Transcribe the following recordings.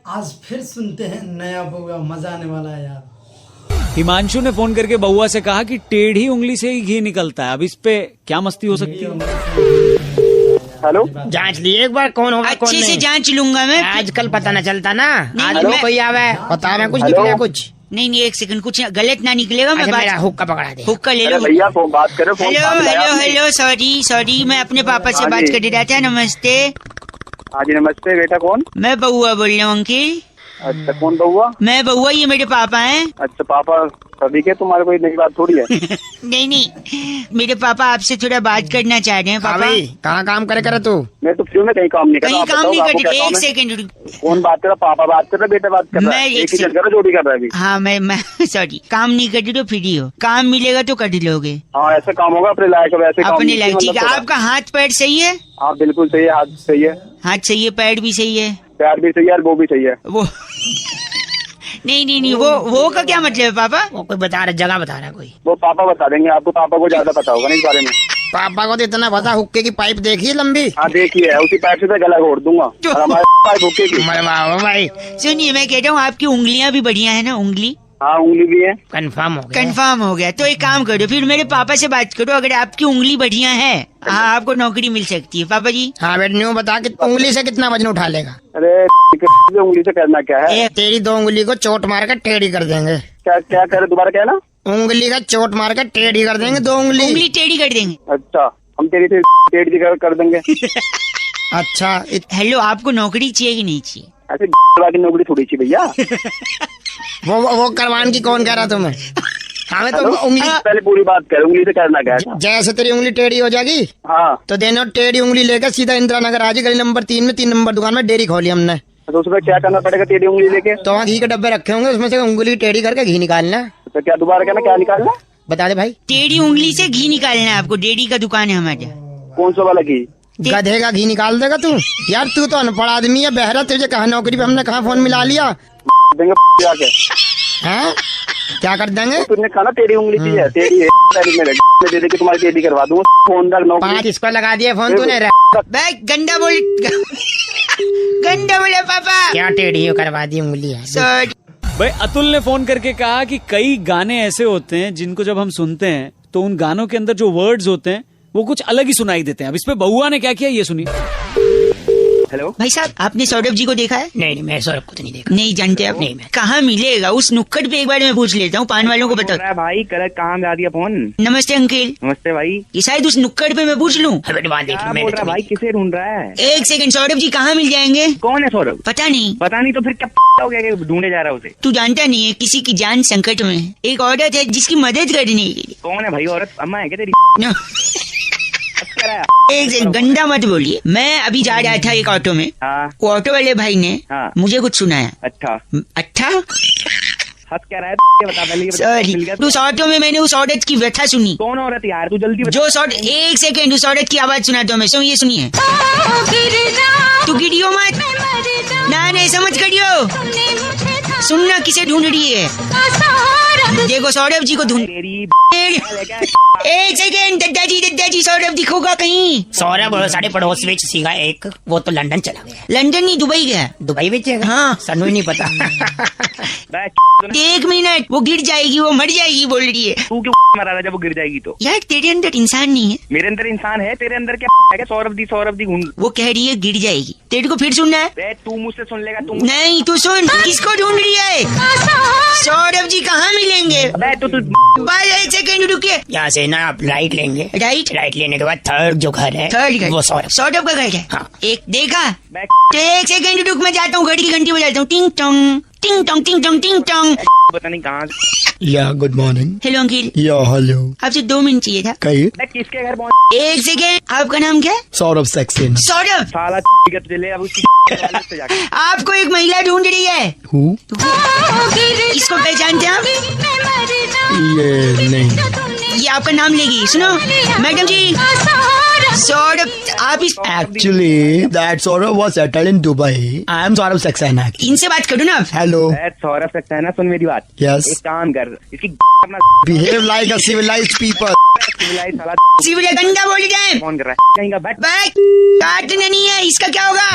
आज फिर सुनते हैं नया बउआ, मजा आने वाला है यार। हिमांशु ने फोन करके बउआ से कहा कि टेढ़ी उंगली से ही घी निकलता है। अब इस पे क्या मस्ती हो सकती है? हेलो, जांच लिए एक बार कौन होगा कौन अच्छे से नहीं। जांच लूंगा मैं। आजकल पता न चलता ना। आज हेलो? कोई आवे बता मैं कुछ हेलो? निकला कुछ। नहीं एक सेकंड, कुछ गलत ना निकलेगा। मैं अच्छा, मेरा बात हुक्का पकड़ा दे। हुक्का ले अरे लो। भैया फोन बात करो। फोन हेलो साथ लाया हेलो आपने। हेलो, सॉरी मैं अपने पापा से हाँ बात जी। कर रहा था। नमस्ते, हाँ जी नमस्ते। बेटा कौन? मैं बउआ बोल रहा हूँ अंकिल। अच्छा कौन बउआ? मैं बउआ, ये मेरे पापा हैं। अच्छा पापा सभी के, तुम्हारे कोई नई बात थोड़ी है। नहीं, मेरे पापा आपसे थोड़ा बात करना चाह रहे हैं। हाँ पापा भाई, कहाँ काम कर तू? मैं तो फ्री में कहीं काम नहीं कर रहा। कहीं आप काम बताओ, नहीं आपको कर क्या रहे। काम एक है? सेकंड रुक। कौन बात कर रहा? पापा बात कर रहा, बेटा बात कर रहा मैं है? एक एक ही सेकंड- चल कर जोड़ी कर रहा है अभी। हाँ मैं सॉरी, काम नहीं कर रही तो फ्री हो। काम मिलेगा तो कर लोगे हाँ ऐसा काम होगा अपने लायक, वैसे काम अपने नहीं लायक। ठीक मतलब है, थोड़ा। आपका हाथ पैर सही है? हाँ बिल्कुल सही है, हाथ सही है, हाथ सही है, पैर भी सही है। पैर भी सही है और वो भी सही है। वो नहीं वो का क्या मतलब है पापा? वो कोई बता रहा, जगह बता रहा कोई। वो पापा बता देंगे आपको, पापा को ज्यादा पता होगा ना इस बारे में। पापा को तो इतना पता, हुक्के की पाइप देखी है लंबी। हाँ देखिए, उसी पैर से तो गला घोट दूंगा और हमारे पास भूखे की। मरे वाह भाई, सुनिए, मैं कहता हूँ आपकी उंगलियां भी बढ़िया है ना? उंगली हाँ उंगली भी है। कंफर्म हो गया। कंफर्म हो गया। तो एक काम करो, फिर मेरे पापा से बात करो। अगर आपकी उंगली बढ़िया है, हाँ आपको नौकरी मिल सकती है पापा जी। हाँ बेटा, न्यू बता कि उंगली से कितना वजन उठा लेगा? अरे उंगली से करना क्या है? तेरी दो उंगली को चोट मार कर टेढ़ी कर देंगे। क्या क्या करे, दोबारा क्या है ना? उंगली का चोट मार कर टेढ़ी कर देंगे, दो उंगली। उंगली टेढ़ी कर देंगे। अच्छा हम तेरी से पेट जी कर देंगे। अच्छा हेलो, आपको नौकरी चाहिए कि नहीं चाहिए? ऐसे की नौकरी थोड़ी सी भैया। वो करवान की कौन कह रहा तुम्हें? हमें तो उंगली, पहले पूरी बात कर, उंगली से करना क्या है? जैसे तेरी उंगली टेढ़ी हो जाएगी हाँ तो देनो टेढ़ी उंगली लेकर सीधा इंदिरा नगर आ जाए, गली नंबर 3 में 3 नंबर दुकान में डेयरी खोली हमने। तो उसमें क्या करना पड़ेगा तेरी उंगली लेके? तो वहाँ घी के डब्बे रखे होंगे, उसमें से उंगली टेढ़ी करके घी निकालना। तो क्या दोबारा कहना, क्या निकालना? बता दे भाई। टेढ़ी उंगली से घी निकालना है आपको। डेयरी का दुकान है हमारे। कौन सा वाला घी? गधे का घी निकाल देगा तू? यार तू तो अनपढ़ आदमी है, बहरा, तुझे कहा नौकरी पे हमने कहा फोन मिला लिया देंगे जाके। है? क्या कर देंगे? तुमने कहा ना तेरी उंगली की है, तेरी है में दे दे के तुम्हारी टेढ़ी करवा दूंगा। फोन तक 5 नौकरी इसको लगा दिया फोन तूने। बे गंदा बोल गंदा बोले पापा। क्या टेढ़ी करवा दी उंगली है? सॉरी। भाई अतुल ने फोन करके कहा कि कई गाने ऐसे होते हैं जिनको जब हम सुनते हैं तो उन गानों के अंदर जो वर्ड्स होते हैं वो कुछ अलग ही सुनाई देते हैं। अब इस पे बउआ ने क्या किया ये सुनिए। हेलो भाई साहब, आपने सौरभ जी को देखा है? नहीं, मैं सौरभ को तो नहीं देखा। नहीं जानते आप? नहीं, मैं- कहाँ मिलेगा? उस नुक्कड़ पे एक बार मैं पूछ लेता हूँ, पान वालों को बोल बता। रहा है भाई, कल कहाँ जा दिया फोन? नमस्ते अंकिल, नमस्ते भाई। ये शायद उस नुक्कड़ पे मैं पूछ लूँ। देख क्या बोल रहा है भाई, किसे ढूंढ रहा है? एक सेकंड, सौरभ जी कहाँ मिल जाएंगे? कौन है सौरभ? पता नहीं। पता नहीं तो फिर क्या हो गया कि ढूंढे जा रहा है उसे? तू जानता नहीं है, किसी की जान संकट में है। एक औरत है जिसकी मदद करने के लिए। कौन है भाई? औरत अम्मा है क्या तेरी? नो, क्या रहा है? एक सेकंड, गंदा मत बोलिए। मैं अभी जा रहा था एक ऑटो में। हाँ वो ऑटो वाले भाई ने हाँ। मुझे कुछ सुनाया। अच्छा, अच्छा हंस क्या रहा है? ये बता पहले, ये बता, सॉरी, मिल गया? उस ऑटो में मैंने उस औरत की व्यथा सुनी। कौन औरत यार, तू जल्दी बता। जो सॉर्ट, एक सेकंड, उस औरत की आवाज सुनाता हूँ मैं। सुनिए सुनिए। तू गिरियो मत, ना नहीं समझ करियो। सुनना किसे ढूंढ रही है। देखो सौरभ जी को ढूंढ। तेरी एक सेकंड, दादाजी सौरभ दिखोगा कहीं? सौरभ साढ़े पड़ोस में सीखा एक, वो तो लंदन चला गया। लंदन नहीं, दुबई गया। दुबई में चला? हाँ। सनू ही नहीं पता। बैठ, एक मिनट, वो गिर जाएगी, वो मर जाएगी बोल रही है। तू क्यों मरा रहा जब वो गिर जाएगी तो? यार तेरे अंदर इंसान नहीं है। मेरे अंदर इंसान है, तेरे अंदर क्या है? सौरभ दी ढूंढ। वो कह रही है गिर जाएगी। तेरे को फिर सुनना है? बे, तू मुझसे सुन लेगा, तू नहीं, तू सुन। किसको ढूंढ रही है? सौरभ जी कहाँ मिलेंगे? बे, तू भाई एक सेकंड रुकिए। यहाँ से ना आप राइट लेंगे, राइट, राइट लेने के बाद थर्ड जो घर है थर्ड घर, वो सौरभ। सौरभ का घर है। हाँ। एक देखा? बे, तो एक सेकंड रुक, मैं जाता हूँ, घड़ी की घंटी बजाता हूँ। टिंग टोंग टिंग टोंग टिंग टोंग टिंग टोंग। पता नहीं कहाँ या गुड मॉर्निंग। हेलो अंकिल, या हेलो। आपसे 2 मिनट चाहिए था। कहिए। बे, किसके घर पहुंच? एक सेकंड, आपका नाम क्या है? सौरभ सक्सेना। सौरभ, साला का तुझे ले अब उसकी से जाके। आपको एक महिला ढूंढ रही है। हूँ इसको पहचानते हैं आप? ये नहीं। ये आपका नाम लेगी। सुनो मैडम जी, सौरभ आप इस Actually, that Saurabh was settled in Dubai. I am Saurabh Saxena. इनसे बात करो ना। Hello. सौरभ सक्सेना, सुन मेरी बात। Yes. एक काम कर, इसकी अपना Behave like a civilized people. Civilise साला सिविल गंदा बोल जाए। फोन कर रहा है कहीं का बैठ। बैठ, काटना नहीं है, इसका क्या होगा?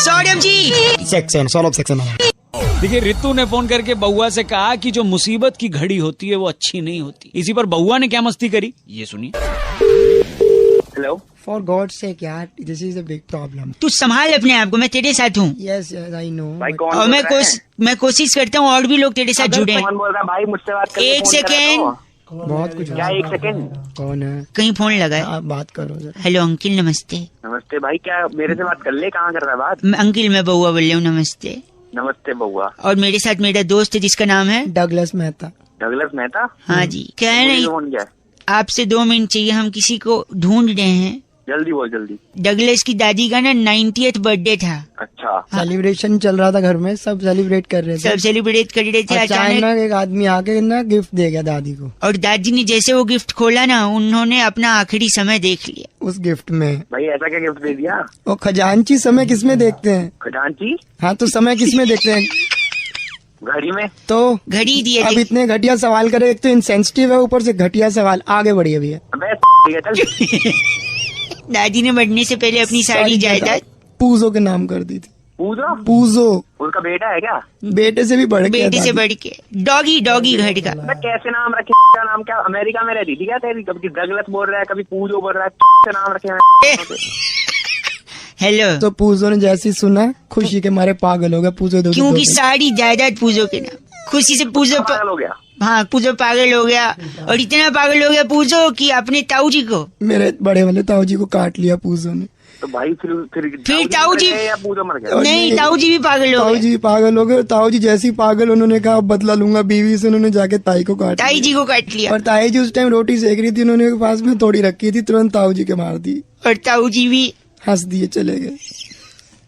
Saurabh ji Saxena. Saurabh Saxena. देखिए, रितु ने फोन करके बउआ से कहा कि जो मुसीबत की घड़ी होती है वो अच्छी नहीं होती। इसी पर बउआ ने क्या मस्ती करी, ये सुनिए। हेलो, For God's sake यार, this is a big problem. तू संभाल अपने आप को, मैं तेरे साथ हूँ। Yes, I know. भाई but- कौन और बोल रहा है? मैं कोशिश करता हूँ और भी लोग तेरे साथ जुड़े। कौन बोल रहा है भाई? मुझसे बात कर। एक सेकेंड। बहुत कुछ क्या एक सेकेंड? कौन है? कहीं फोन लगा है। आप बात करो जरा। हेलो अंकिल, नमस्ते। नमस्ते भाई, क्या मेरे से बात कर ले? कहाँ कर रहा है बात? अंकिल मैं बउआ बोल रहा हूँ, नमस्ते। नमस्ते बउआ। और मेरे साथ मेरा दोस्त है जिसका नाम है डगलस मेहता। डगलस मेहता? हाँ जी, क्या है मुझे नहीं, फोन किया है। आपसे 2 मिनट चाहिए, हम किसी को ढूंढ रहे हैं। जल्दी बोल जल्दी। डगलस की दादी का ना 90th बर्थडे था। अच्छा, सेलिब्रेशन चल रहा था घर में, सब सेलिब्रेट कर रहे थे। सब सेलिब्रेट कर रहे थे। अचानक अचानक एक आदमी आके ना गिफ्ट दे गया दादी को। और दादी ने जैसे वो गिफ्ट खोला ना, उन्होंने अपना आखिरी समय देख लिया। उस गिफ्ट में भाई ऐसा क्या गिफ्ट दे दिया? वो खजांची समय किसमें देखते हैं? खजांची? हाँ तो समय किसमें देखते हैं? घड़ी में? तो घड़ी दिए अब थे। इतने घटिया सवाल करे, एक तो इनसेंसिटिव है, ऊपर से घटिया सवाल। आगे बढ़िए भैया। अबे ठीक है चल। दादी ने बढ़ने से पहले अपनी सारी जायदाद पूजो के नाम कर दी थी। पूजो? पूजो उसका बेटा है क्या? बेटे से भी बढ़ गया बेटे से दादी। बढ़ के डॉगी घर का। अबे कैसे नाम रखे? क्या नाम? क्या अमेरिका में रहती थी क्या तेरी? कभी डगलस बोल रहा है, कभी पूजो बोल रहा है, से नाम रखे हैं। हेलो, तो पूजो ने जैसे ही सुना, खुशी के मारे पागल हो गया। पूजो दो क्योंकि सारी जायदाद पूजो के नाम। खुशी से पूजो पागल हो गया। हाँ, पूजो पागल हो गया। और इतना पागल हो गया पूजो कि अपने ताऊ जी को, मेरे बड़े वाले ताऊ जी को काट लिया पूजो ने। तो भाई फिर ताऊ जी- मर गए या पूजो मर गया? और नहीं, नहीं, ताऊ जी भी पागल हो ताऊ गए। जी पागल हो गए। ताऊ जी जैसे ही पागल, उन्होंने कहा अब बदला लूंगा बीवी से। उन्होंने जाके ताई को काट ताई लिया। जी को काट लिया। और ताई जी उस टाइम रोटी सेक रही थी, उन्होंने पास में थोड़ी रखी थी, तुरंत ताऊ जी के मार दी। और ताऊ जी भी हंस दिए चले गए।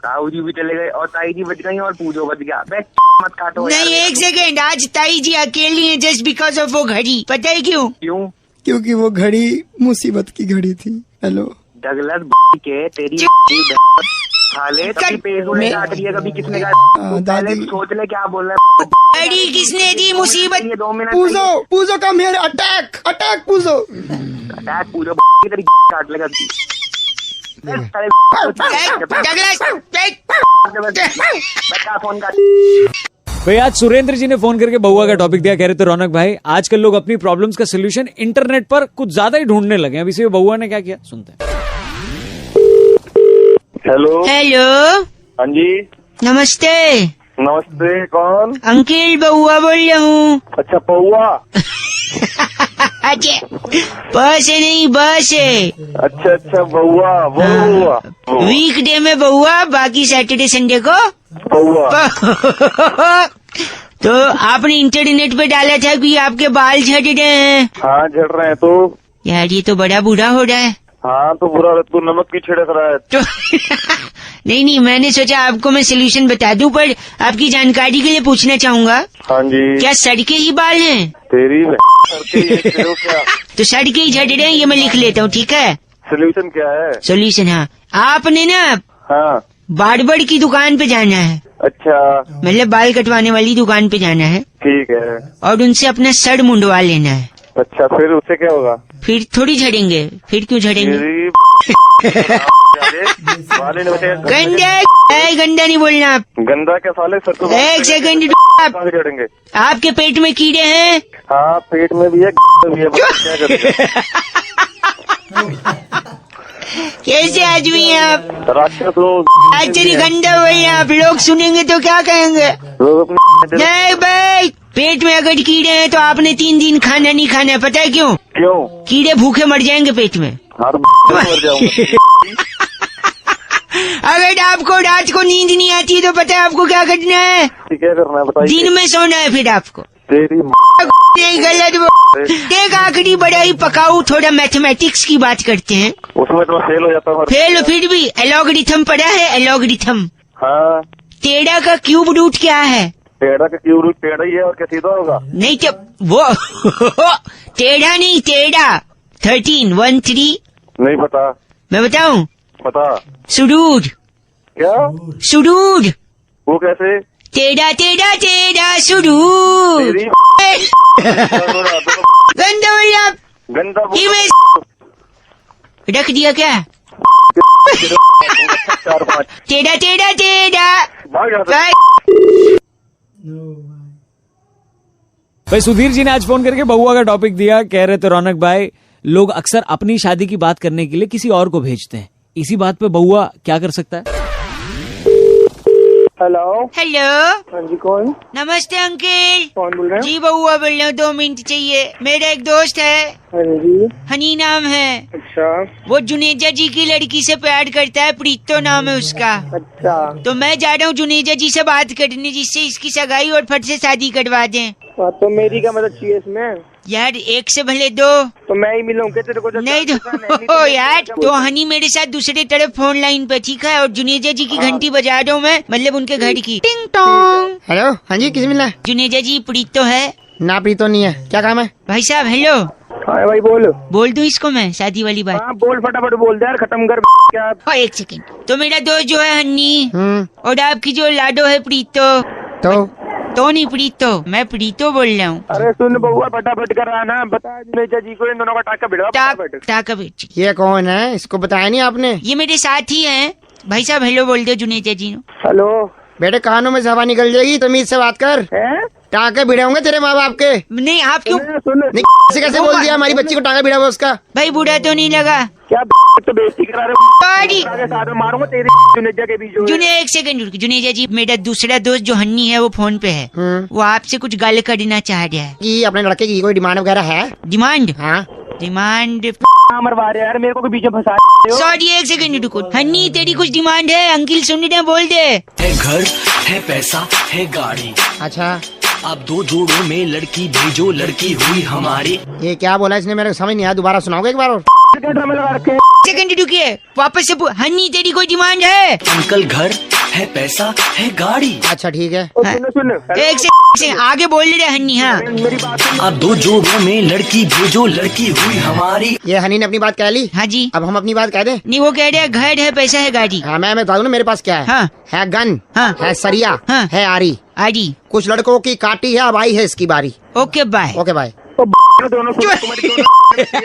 ताऊ जी भी चले गए और ताई जी बच गई और पूजो बच गया। अबे मत काटो यार। नहीं, एक सेकेंड, आज ताई जी अकेली है जस्ट बिकॉज ऑफ वो घड़ी। पता है क्यों? क्यों? क्योंकि वो घड़ी मुसीबत की घड़ी थी। हेलो, डगलस के तेरी साले कभी पेड़ ने काट दिया, कभी किसने काट। तू दादी- पहले सोच ले क्या बोल रहा है। घड़ी किसने दी? मुसीबत। ये 2 मिनट पूजो पूजो कम हियर, अटैक अटैक पूजो। अटैक पूजो तेरी काट लेगा। डगलस, बच्चा फोन काट। भाई आज सुरेंद्र जी ने फोन करके बउआ का टॉपिक दिया। कह रहे थे रौनक भाई, आजकल लोग अपनी प्रॉब्लम्स का सोल्यूशन इंटरनेट पर कुछ ज्यादा ही ढूंढने लगे हैं। अब इसी बउआ ने क्या किया, सुनते हैं। हेलो। हेलो, हाँ जी, नमस्ते नमस्ते। कौन? अंकिल, बउआ बोल रहा हूँ। अच्छा पौआ। अच्छा, बस है नहीं, बस है। अच्छा अच्छा बउआ, वो हुआ वीकडे में बउआ, बाकी सैटरडे संडे को पौआ। तो आपने इंटरनेट पे डाला था कि आपके बाल झड़ रहे हैं। हाँ झड़ रहे हैं। तो यार ये तो बड़ा बुरा हो रहा है। हाँ तो बुरा, तू नमक की छिड़क रहा है। तो नहीं, मैंने सोचा आपको मैं सोल्यूशन बता दूं, पर आपकी जानकारी के लिए पूछना चाहूंगा, हाँ जी। क्या सड़के ही बाल हैं? तेरी क्या तो सड़के ही झड़ रहे हैं, ये मैं लिख लेता हूँ, ठीक है? सोल्यूशन क्या है? सोल्यूशन, हाँ, आपने ना हाँ बार्बर की दुकान पे जाना है। अच्छा मतलब बाल कटवाने वाली दुकान पे जाना है ठीक है। और उनसे अपना सर मुंडवा लेना है। अच्छा फिर उससे क्या होगा? फिर थोड़ी झड़ेंगे। फिर क्यों झड़ेंगे? तेरी वाले ने बताया गंदा नहीं बोलना आप। गंदा क्या साले सर को एक सेकंड, कहाँ से चढ़ेंगे? आपके पेट में कीड़े हैं? हाँ पेट में भी है भी है, क्या करेंगे? कैसे आदमी हैं आप? राक्षस हो। एक्चुअली गंदा बोल रहे हैं आप, लोग सुनेंगे तो क्या कहेंगे? लोग अपने नहीं भाई, पेट में अगर कीड़े हैं तो आपने 3 दिन खाना नहीं खाना है। पता है क्यों? क्यों? कीड़े भूखे मर जाएंगे पेट में। हर मर जाऊंगा। अगर आपको रात को नींद नहीं आती तो पता है आपको क्या करना है? क्या करना है बताइए? दिन में सोना है फिर आपको। तेरी नहीं, गलत बोल। एक आखिरी बड़ा ही पकाऊ, थोड़ा मैथमेटिक्स की बात करते हैं। उसमें तो फेल हो जाता हूँ। फेल फिर भी एलॉगरिथम पढ़ा है? एलॉगरिथम हाँ 13 का क्यूब रूट क्या है? टेढ़ा के क्यों टेढ़ा ही है और क्या सीधा होगा? नहीं तो वो टेढ़ा नहीं, टेढ़ा 13 नहीं पता। मैं बताऊं? पता सुडूर। क्या? सुडूर वो कैसे? टेढ़ा टेढ़ा टेढ़ा सुडूर। तेरी गंदा बोला गंदा ये मैं रख दिया क्या? 4-5 टेढ़ा टेढ़ा टेढ़ा। भाग यहाँ से। भाई सुधीर जी ने आज फोन करके बहुआ का टॉपिक दिया। कह रहे थे रौनक भाई, लोग अक्सर अपनी शादी की बात करने के लिए किसी और को भेजते हैं। इसी बात पे बहुआ क्या कर सकता है? हेलो। हेलो। हाँ जी, कौन? नमस्ते अंकल। कौन बोल रहे हैं? जी बहुआ बोल रहा हूँ, 2 मिनट चाहिए। मेरा एक दोस्त है, हाँ जी। हनी नाम है। अच्छा वो जुनेजा जी की लड़की से प्यार करता है, प्रीतो नाम है उसका। अच्छा। तो मैं जा रहा हूँ जुनेजा जी से बात करने, जिससे इसकी सगाई और फट से शादी करवा दें। तो मेरी क्या मदद चाहिए इसमें? यार 1 से भले 2। तो मैं ही मिलूंगा तेरे को? नहीं तो यार, तो हनी मेरे साथ दूसरे तरफ फोन लाइन पे, ठीक है? और जुनेजा जी की घंटी बजा रहा हूँ मैं, मतलब उनके घर की। टिंग टोंग। हेलो, हाँ जी, किसे मिलना है? जुनेजा जी, प्रीतो है? ना प्रीतो नहीं है, क्या काम है? भाई साहब हेलो। हाँ भाई बोल। बोल दूं इसको मैं शादी वाली बात? हाँ बोल, फटाफट बोल दे यार, खत्म कर क्या। हाँ 1 सेकंड। तो मेरा दोस्त जो है हन्नी, और आपकी जो लाडो है प्रीतो। तो नहीं प्रीतो, मैं प्रीतो बोल रहा हूँ। अरे सुन बउआ, फटाफट कर रहा ना, बता जुनेजा जी को इन दोनों का टाका भिड़वा फटाफट। टाका बेच। ये कौन है? इसको बताया नहीं आपने? ये मेरे साथी हैं। भाई साहब हेलो बोल दो जुनेजा जी। हेलो बेटे, कानों में हवा निकल जाएगी, तमीज से बात कर। हैं? टाके भिड़े होंगे तेरे माँ बाप के। नहीं आप क्यों? सुन नहीं, कैसे बोल दिया हमारी बच्ची को टाका भिड़ा हुआ उसका? भाई बुरा तो नहीं लगा? क्या तो बेइज्जती करा रहे सॉरी। हो? साथ में मारूंगा तेरी जुनेजा के बीच में। जुने 1 सेकंड रुक। जुनेजा जी, मेरा दूसरा दोस्त जो हन्नी है वो फोन पे है। वो आपसे कुछ गाल करना चाह रहा है। कि अपने लड़के की कोई डिमांड वगैरह है? डिमांड? हाँ। डिमांड? मरवा रहे यार, मेरे को भी पीछे फंसा रहे हो। सॉरी 1 सेकंड रुको। हन्नी तेरी कुछ डिमांड है? अंकिल सुन रहे हैं, बोल दे। है घर, है पैसा, है गाड़ी। अच्छा, आप 2 जोड़ों में लड़की भेजो, लड़की हुई हमारी। ये क्या बोला इसने? मेरे को समझ नहीं आया, दोबारा सुनाओगे एक बार और? ड्रामे लगा रखे हैं। सेकंड रुकिए, वापस से हन्नी तेरी कोई डिमांड है? अंकल घर, है पैसा, है गाड़ी। अच्छा ठीक है। और सुन 1 से आगे बोल रहे हन्नी। हाँ मेरी बात सुन। आप 2 जोड़ों में लड़की भेजो, लड़की हुई हमारी। ये हनी ने अपनी बात कह ली, हाँ जी। अब हम अपनी बात कह दें? नहीं वो कह रहे हैं घर है पैसा है गाड़ी। हाँ, मैं बता दूं ना मेरे पास क्या है। हाँ। है गन, हाँ। है सरिया, हाँ। है आरी। आड़ी। कुछ लड़कों की काटी है, अब आई है इसकी बारी। Okay bye. Okay bye. तो दोनों तुम्हारी दोनों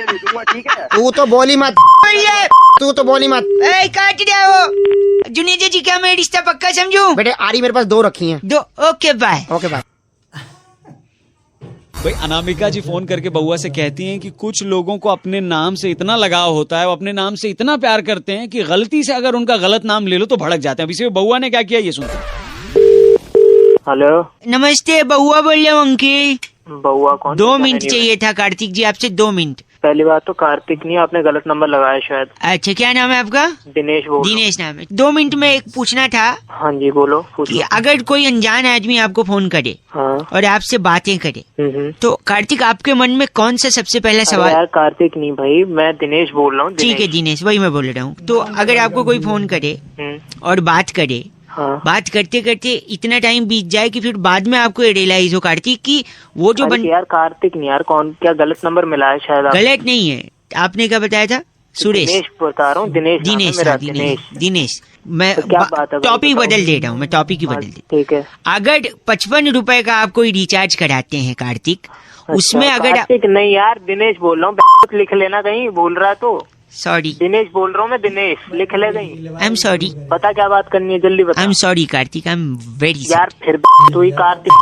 दूंगा, ठीक है? तू तो बोली मत, तू तो बोली मत। ए, काट दिया वो। जुनेजा जी, क्या मैं रिश्ता पक्का समझूं? बेटे आरी मेरे पास 2 रखी हैं। 2। Okay bye. Okay bye. भाई अनामिका जी फोन करके बहुआ से कहती हैं कि कुछ लोगों को अपने नाम से इतना लगाव होता है, वो अपने नाम से इतना प्यार करते हैं कि गलती से अगर उनका गलत नाम ले लो तो भड़क जाते हैं। अब इसे बहुआ ने क्या किया ये सुनते हैं। हेलो नमस्ते, बहुआ बोल रहा हूँ अंकिल। बउआ कौन? 2 मिनट चाहिए था कार्तिक जी आपसे, 2 मिनट। पहली बात तो कार्तिक नहीं, आपने गलत नंबर लगाया शायद। अच्छा क्या नाम है आपका? दिनेश बोल। दिनेश नाम है। 2 मिनट में एक पूछना था हाँ जी बोलो, कि पूछो। अगर कोई अनजान आदमी आपको फोन करे हाँ। और आपसे बातें करे, तो कार्तिक आपके मन में कौन सा सबसे पहला अरे सवाल? यार कार्तिक नहीं भाई, मैं दिनेश बोल रहा हूँ। ठीक है दिनेश, वही मैं बोल रहा हूँ। तो अगर आपको कोई फोन करे और बात करे, हाँ। बात करते करते इतना टाइम बीत जाए कि फिर बाद में आपको रियलाइज हो कार्तिक कि वो जो यार कार्तिक नहीं यार, कौन क्या गलत नंबर मिला है शायद? गलत नहीं है। आपने क्या बताया था? सुरेश। दिनेश बता रहा हूँ, दिनेश नाम है दिनेश मेरा, हाँ, दिनेश। मैं तो क्या बात है? टॉपिक बदल दे रहा हूँ, मैं टॉपिक ही बदल दे। ठीक है। अगर 55 रुपए का आप कोई रिचार्ज कराते हैं कार्तिक, उसमें अगर कार्तिक नहीं यार, दिनेश बोल रहा हूँ, लिख लेना कहीं, बोल रहा है तो। सॉरी दिनेश बोल रहा हूँ मैं, दिनेश लिख ले कहीं। I am sorry. पता क्या बात करनी है, जल्दी बता। I am sorry Kartik, I am very यार फिर तू ही कार्तिक।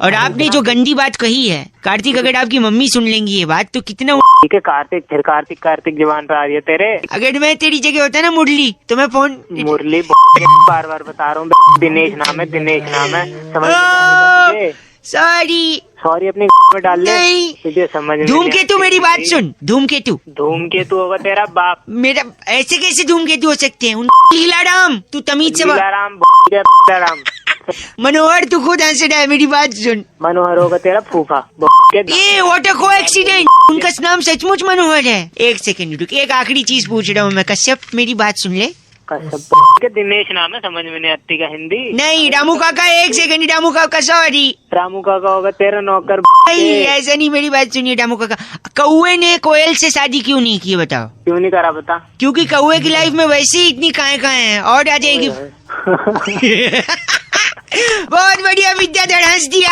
और आपने जो गंदी बात कही है कार्तिक, अगर आपकी मम्मी सुन लेंगी ये बात तो कितना। ठीक है कार्तिक, फिर कार्तिक कार्तिक जबान पे आ रही है तेरे। अगर मैं तेरी जगह होता ना मुरली, तो मैं फोन मुरली बार बार बता रहा हूँ, दिनेश नाम है, दिनेश नाम है, समझ में? सॉरी सॉरी अपने में डाल ले, नहीं। तुझे समझ में धूमकेतु, मेरी बात सुन। धूमकेतु। धूमकेतु होगा तेरा बाप। मेरा ऐसे कैसे धूमकेतु हो सकते हैं? उन लीलाराम, तू तमीज से लीलाराम लीलाराम। मनोहर, तू खुद हंस रहा है, मेरी बात सुन। मनोहर होगा तेरा फूफा। ये व्हाट अ कोएक्सीडेंट, उनका नाम सचमुच मनोहर है। 1 सेकंड रुक, एक आखिरी चीज पूछ रहा हूँ मैं। कश्यप मेरी बात सुन ले। कश्यप के दिनेश नाम है, समझ में नहीं आती का हिंदी। नहीं रामू काका, एक सेकंड रामू काका, सॉरी। रामू काका होगा तेरा नौकर। नहीं ऐसा नहीं, मेरी बात सुनिए रामू काका। कौए ने कोयल से शादी क्यों नहीं की बताओ? क्यों नहीं करा बता? क्योंकि कौए की लाइफ में वैसे ही इतनी काएं हैं और आ जाएगी। बहुत बढ़िया विद्याधर, हंस दिया।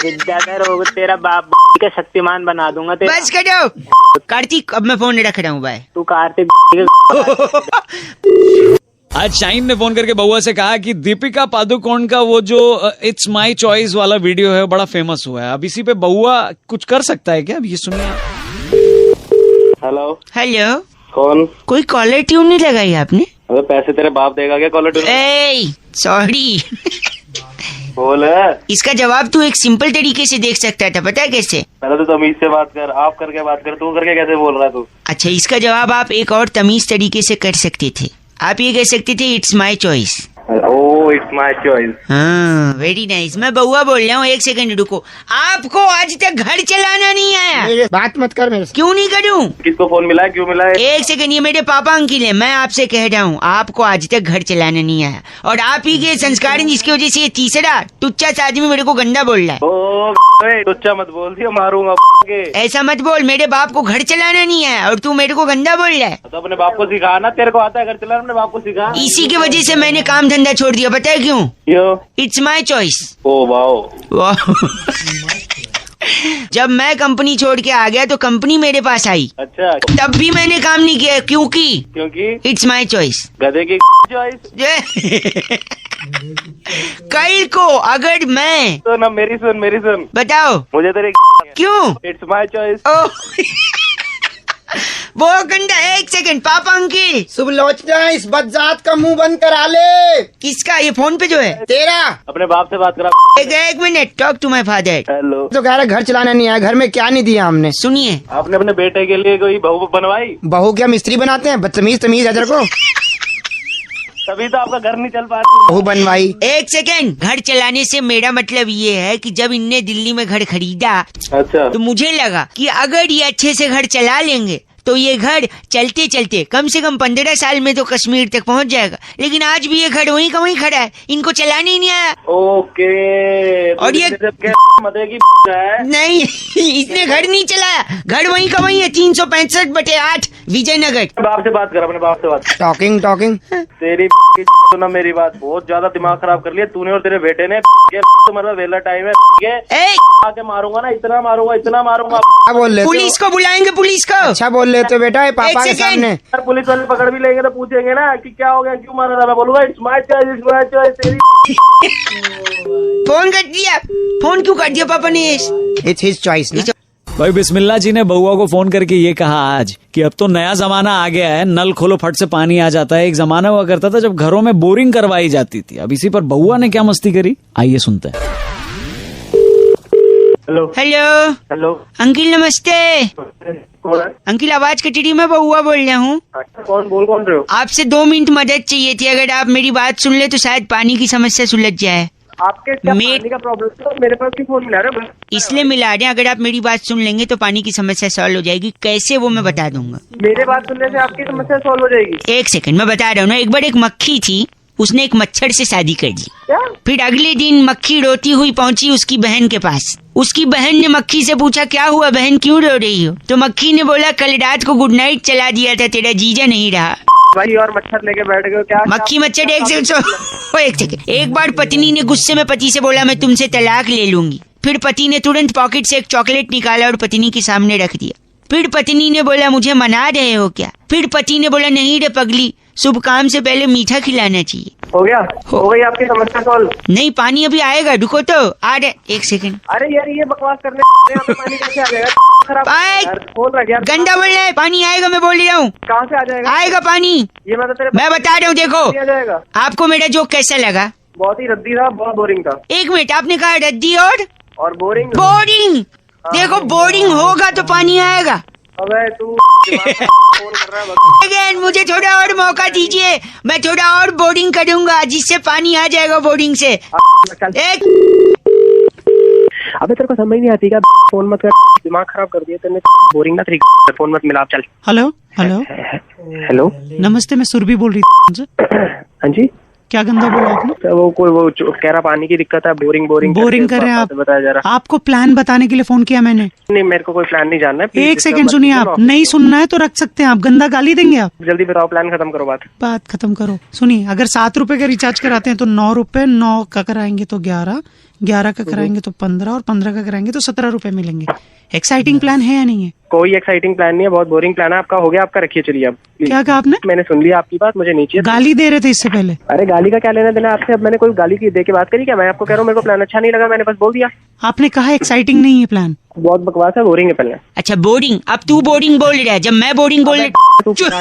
विद्याधर होगा तेरा बाप का शक्तिमान बना दूंगा तेरा। बस करो कार्तिक, अब मैं फोन रख रहा हूँ, बाय। तू कार्तिक। आज शाहीन ने फोन करके बउआ से कहा कि दीपिका पादुकोण का वो जो इट्स माई चॉइस वाला वीडियो है बड़ा फेमस हुआ है। अब इसी पे बउआ कुछ कर सकता है क्या? अब ये सुनिए। हेलो हेलो, कौन? कोई कॉलर ट्यून नहीं लगाई आपने? अबे पैसे तेरे बाप देगा क्या कॉलर ट्यून? ए सॉरी। बोल। इसका जवाब तू एक सिंपल तरीके से देख सकता था, पता है कैसे? पहले तो तमीज से बात कर, आप करके बात कर, तू करके कैसे बोल रहा है तू? अच्छा, इसका जवाब आप एक और तमीज तरीके से कर सकते थे। आप ये कह सकते थे it's my choice. Oh it's my choice. हाँ वेरी नाइस। मैं बउआ बोल रहा हूँ, एक सेकंड रुको। आपको आज तक घर चलाना नहीं आया? मेरे बात मत कर मेरे से। क्यों नहीं करूँ? किसको फोन मिला है, क्यों मिला है? एक सेकंड, ये मेरे पापा अंकिल है। मैं आपसे कह रहा हूँ आपको आज तक घर चलाना नहीं आया, और आप ही के संस्कार हैं जिसकी वजह से ये तीसरा टुच्चा सा आदमी मेरे को गंदा बोल रहा है। ओ टुच्चा मत बोल दिया, मारूंगा के। ऐसा मत बोल, मेरे बाप को घर चलाना नहीं है और तू मेरे को गंदा बोल रहा है। तो अपने बाप को सिखा ना, तेरे को आता है घर चलाना, अपने बाप को सिखा। इसी की वजह से मैंने काम धंधा छोड़ दिया, पता है क्यों? क्यों? It's my choice. Oh wow. जब मैं कंपनी छोड़ के आ गया तो कंपनी मेरे पास आई। अच्छा, तब भी मैंने काम नहीं किया, क्योंकि क्योंकि इट्स माई चॉइस। गधे की चॉइस। कल को अगर मैं तो ना मेरी सुन बताओ मुझे तेरे क्यों? It's my choice. वो गंदा। एक सेकंड पापा अंकिल। शुभ लोचना, इस बदजात का मुंह बंद करा ले। किसका? ये फोन पे जो है तेरा। अपने बाप से बात करा। एक minute, talk to my father. Hello. तो कह रहा घर चलाना नहीं आया, घर में क्या नहीं दिया हमने? सुनिए, आपने अपने बेटे के लिए कोई बहू बनवाई? बहू क्या मिस्त्री बनाते हैं? बदतमीज तमीज है तेरे को। तभी तो आपका घर नहीं चल पा रहा। बहू बनवाई। एक सेकंड। घर चलाने से मेरा मतलब ये है कि जब इनने दिल्ली में घर खरीदा अच्छा, तो मुझे लगा कि अगर ये अच्छे से घर चला लेंगे तो ये घर चलते चलते कम से कम 15 साल में तो कश्मीर तक पहुंच जाएगा। लेकिन आज भी ये घर वहीं का वहीं खड़ा है, इनको चलाने ही नहीं आया। ओके। और ये मदे की है? नहीं, इसने घर नहीं चलाया, घर वहीं का वहीं है। 365/8 विजयनगर। बाप से बात कर, अपने बाप से बात। टॉकिंग तेरी सुना मेरी बात, बहुत ज्यादा दिमाग खराब कर लिया तूने और तेरे बेटे ने। तुम्हारा वेला टाइम है, आके मारूंगा ना, इतना मारूंगा। क्या बोल रहे? पुलिस को बुलाएंगे, पुलिस को। अच्छा बोल रहे तो बेटा, पापा के सामने। पुलिस वाले पकड़ भी लेंगे तो पूछेंगे ना कि क्या हो गया, क्यों मारा था। मैं बोलूंगा इट्स माय चॉइस। तेरी फोन कर दिया। फोन क्यों कर दिया पापा ने? It's his choice. भाई बिस्मिल्लाह जी ने बउआ को फोन करके ये कहा आज कि अब तो नया जमाना आ गया है, नल खोलो फट से पानी आ जाता है। एक जमाना हुआ करता था जब घरों में बोरिंग करवाई जाती थी। अब इसी पर बउआ ने क्या मस्ती करी, आइए सुनते हैं। हेलो। हेलो अंकिल, नमस्ते। अंकिल आवाज कट रही, मैं बउआ बोल रहा हूँ। कौन रहे हो? आपसे 2 मिनट मदद चाहिए थी। अगर आप मेरी बात सुन ले तो शायद पानी की समस्या सुलझ जाए। आपके क्या पानी का प्रॉब्लम है? मेरे पास क्यों फोन मिला रहे हो? इसलिए मिला रहे हैं, अगर आप मेरी बात सुन लेंगे तो पानी की समस्या सॉल्व हो जाएगी। कैसे वो मैं बता दूंगा। मेरे बात सुनने से आपकी समस्या सॉल्व हो जाएगी? एक सेकंड, मैं बता रहा हूँ ना। एक बार एक मक्खी थी, उसने एक मच्छर से शादी कर ली। क्या? फिर अगले दिन मक्खी रोती हुई पहुंची उसकी बहन के पास। उसकी बहन ने मक्खी से पूछा, क्या हुआ बहन, क्यों रो रही हो? तो मक्खी ने बोला, कल रात को गुड नाइट चला दिया था, तेरा जीजा नहीं रहा। भाई और मच्छर लेके बैठ गए क्या? मक्खी मच्छर। एक सेकंड। एक बार पत्नी ने गुस्से में पति से बोला, मैं तुमसे तलाक ले लूंगी। फिर पति ने तुरंत पॉकेट से एक चॉकलेट निकाला और पत्नी के सामने रख दिया। फिर पत्नी ने बोला, मुझे मना रहे हो क्या? फिर पति ने बोला, नहीं रे पगली, शुभ काम से पहले मीठा खिलाना चाहिए। हो गया? हो गई आपकी समस्या सॉल्व? नहीं, पानी अभी आएगा, रुको तो आ रहे। एक सेकंड। अरे यार ये बकवास करने यहाँ पे पानी कैसे आ जाएगा? खराब बोल रहा है यार। गंदा बोल रहा है। पानी आएगा, मैं बोल रहा हूँ। कहाँ से आ जाएगा? आएगा पानी। ये मैं बता रहा हूँ, देखो। आ जाएगा। आपको मेरा जोक कैसा लगा? बहुत ही रद्दी था, बहुत बोरिंग था। 1 मिनट, आपने कहा रद्दी और बोरिंग। देखो बोरिंग होगा तो पानी आएगा। अबे तू फोन कर रहा है। अगेन मुझे थोड़ा और मौका दीजिए, मैं थोड़ा और बोरिंग करूंगा जिससे पानी आ जाएगा बोरिंग से। एक अबे तेरे को समझ नहीं आती क्या? फोन मत कर, दिमाग खराब कर दिया तेरे, बोरिंग ना तरीके। फोन मत मिला, चल। हेलो हेलो हेलो, नमस्ते, मैं सुरभि बोल रही थी। हाँ जी, क्या गंदा बोला आपने? तो वो कह रहा पानी की दिक्कत है, बोरिंग कर रहे हैं आप। बताया जा रहा। आपको प्लान बताने के लिए फोन किया मैंने। नहीं, मेरे को कोई प्लान नहीं जानना है। एक सेकंड सुनिए, आप नहीं सुनना है तो रख सकते हैं, आप गंदा गाली देंगे आप। जल्दी बताओ, प्लान खत्म करो, बात खत्म करो। सुनिए, अगर 7 रुपए का रिचार्ज कराते हैं तो 9 रुपए, 9 का कराएंगे तो 11, 11 का कराएंगे तो 15 और 15 का कराएंगे तो 17 रुपए मिलेंगे। एक्साइटिंग प्लान है या नहीं है? कोई एक्साइटिंग प्लान नहीं है, बहुत बोरिंग प्लान है आपका। हो गया आपका, रखिए, चलिए अब। क्या कहा आपने? मैंने सुन लिया आपकी बात, मुझे नीचे गाली दे रहे थे इससे पहले। अरे गाली का क्या लेना देना आपसे? अब मैंने कोई गाली की दे के बात करी क्या? मैं आपको कह रहा हूँ मेरे को प्लान अच्छा नहीं लगा, मैंने बस बोल दिया। आपने कहा एक्साइटिंग नहीं है प्लान। बहुत बकवास है, बोरिंग है पहले। अच्छा बोरिंग, अब तू बोरिंग बोल रहा है जब मैं बोरिंग बोल गंदा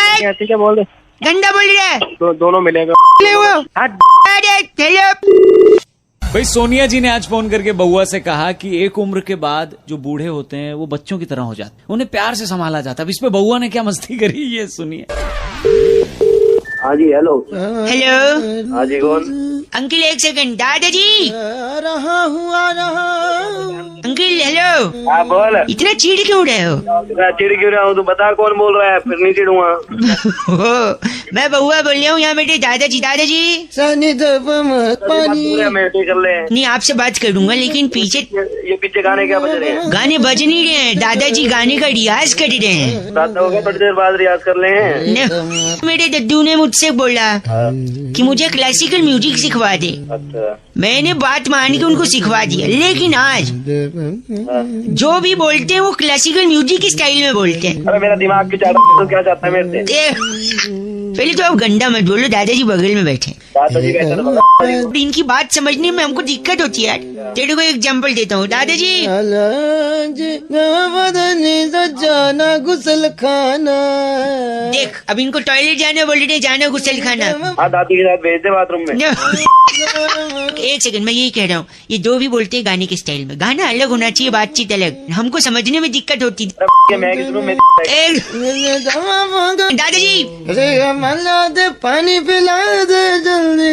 है, क्या बोल रहे? गंदा बोल रहा है। दोनों मिलेगा। भाई सोनिया जी ने आज फोन करके बउआ से कहा कि एक उम्र के बाद जो बूढ़े होते हैं वो बच्चों की तरह हो जाते हैं, उन्हें प्यार से संभाला जाता है। अब इस पे बउआ ने क्या मस्ती करी, ये सुनिए। हाँ जी, हेलो। हेलो, हाँ जी, कौन? अंकल एक सेकंड। दादाजी, रहा हुआ रहा। Uncle hello. हाँ बोल। इतना चिढ़ क्यों रहे हो? मैं चिढ़ क्यों रहा हूँ? तू बता कौन बोल रहा है, फिर नहीं चिढ़ूंगा। मैं बउआ बोल रहा हूँ, यहाँ बेटे। दादाजी, दादाजी पूरे मेरे कर ले। नहीं, आपसे बात करूंगा, लेकिन पीछे ये पीछे गाने क्या बज रहे हैं? गाने बज नहीं रहे हैं। दादाजी गाने का रियाज कर रहे हैं। रात हो गया, थोड़ी देर बाद रियाज कर ले। मेरे दद्दू ने मुझसे बोला कि मुझे क्लासिकल म्यूजिक सिखवा दे। अच्छा, मैंने बात मान के उनको सिखवा दिया, लेकिन आज जो भी बोलते हैं वो क्लासिकल म्यूजिक की स्टाइल में बोलते हैं। अरे मेरा दिमाग क्यों चाहता? तो क्या चाहता है मेरे से? पहले तो आप गंदा मत बोलो, दादाजी बगल में बैठे। दादाजी कहते हैं इनकी बात समझने में हमको दिक्कत होती है यार। तेरे को एग्जाम्पल देता हूँ। दादाजी, जाना गुसल खाना। देख, अब इनको टॉयलेट जाना बोल रहे, जाना गुसल खाना। हाँ, दादी के साथ भेज दे बाथरूम में। एक सेकंड, मैं यही कह रहा हूँ, ये दो भी बोलते हैं गाने के स्टाइल में। गाना अलग होना चाहिए, बातचीत अलग। हमको समझने में दिक्कत होती थी। मैं किसनू में दादाजी दे पानी पिला दे जल्दी